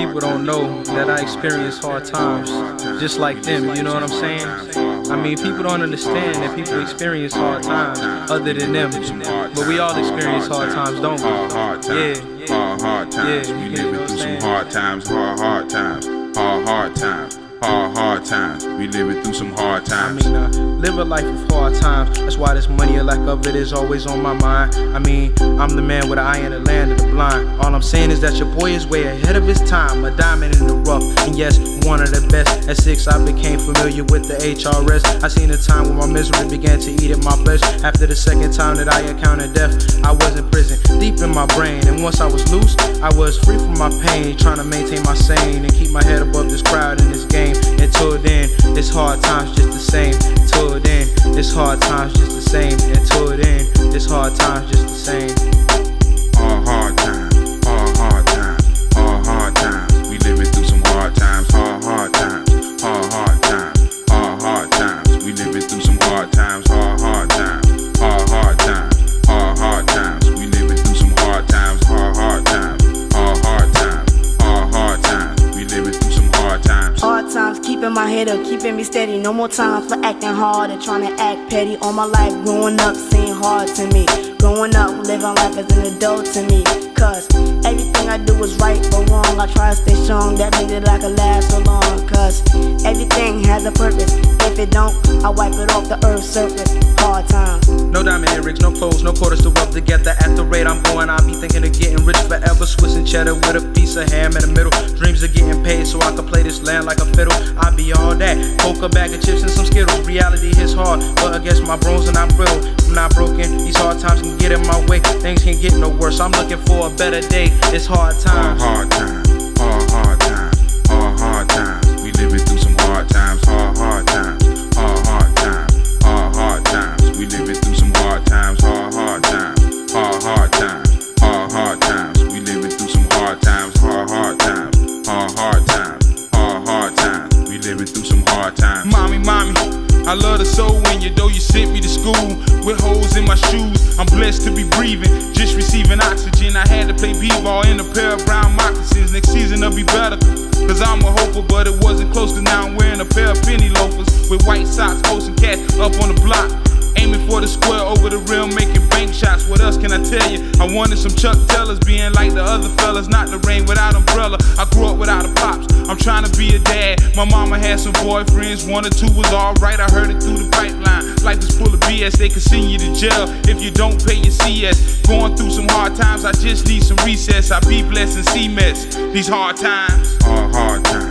People don't know that I experience hard times just like them, you know what I'm saying? I mean, people don't understand that people experience hard times other than them. But we all experience hard times, don't we? Hard times. We living through some hard times, hard times. Hard times. We living through some hard times. I mean, live a life of hard times. That's why this money or lack of it is always on my mind. I mean, I'm the man with an eye in the land of the blind. All I'm saying is that your boy is way ahead of his time. A diamond in the rough, and yes, one of the best. At 6, I became familiar with the HRS. I seen a time when my misery began to eat at my flesh. After the second time that I encountered death, I was in prison, deep in my brain. And once I was loose, I was free from my pain, trying to maintain my sane and keep my head above this crowd in this game. Until then, it's hard times just the same. Until then, it's hard times just the same. Until then, it's hard times just the same. Hard times. Hard times. We living through some hard times. Hard times. Hard times. We living through some hard times. Hard times. Hard times. We living through some hard times. Hard times. We living through some hard times. Hard times, keeping my head up, keeping me steady. No more time for acting hard and trying to act petty. All my life growing up seemed hard to me. Growing up, living life as an adult to me. Cause everything I do is right or wrong. I try to stay strong, that means that I can last so long. Cause everything has a purpose. If it don't, I wipe it off the earth's surface. Hard times. No diamond earrings, no clothes, no quarters to rub together. At the rate I'm going, I'll be thinking of getting rich forever. Swiss and cheddar with a piece of ham in the middle. Dreams of getting paid so I can play this land like a fiddle. I'll be all that, poke a bag of chips and some Skittles. Reality hits hard, but I guess my bones are not brittle. I'm not broken, these hard times can get in my way. Things can't get no worse, I'm looking for a better day. It's hard times. Hard times. Hard times. We living through some hard times. Hard times. Hard times. We living through some hard times. Hard times. Hard times. We living through some hard times. Hard times. We living through some hard times. Mommy, I love the soul when you sent me to school with holes in my shoes. I'm blessed to be breathing, just receiving oxygen. I had to play b-ball in a pair of brown moccasins. Next season I'll be better, cause I'm a hoper, but it wasn't close, cause now I'm wearing a pair of penny loafers with white socks, posting cats up on the block. Aiming for the square over the rim, making bank shots. What else can I tell you? I wanted some Chuck Tellers, being like the other fellas, not the rain without umbrella. I grew up without a pops, I'm trying to be a dad. My mama had some boyfriends, 1 or 2 was alright. I heard it through the pipeline. Life is full of BS, they can send you to jail if you don't pay your CS. Going through some hard times, I just need some recess. I be blessed and see mess these hard times. Hard times.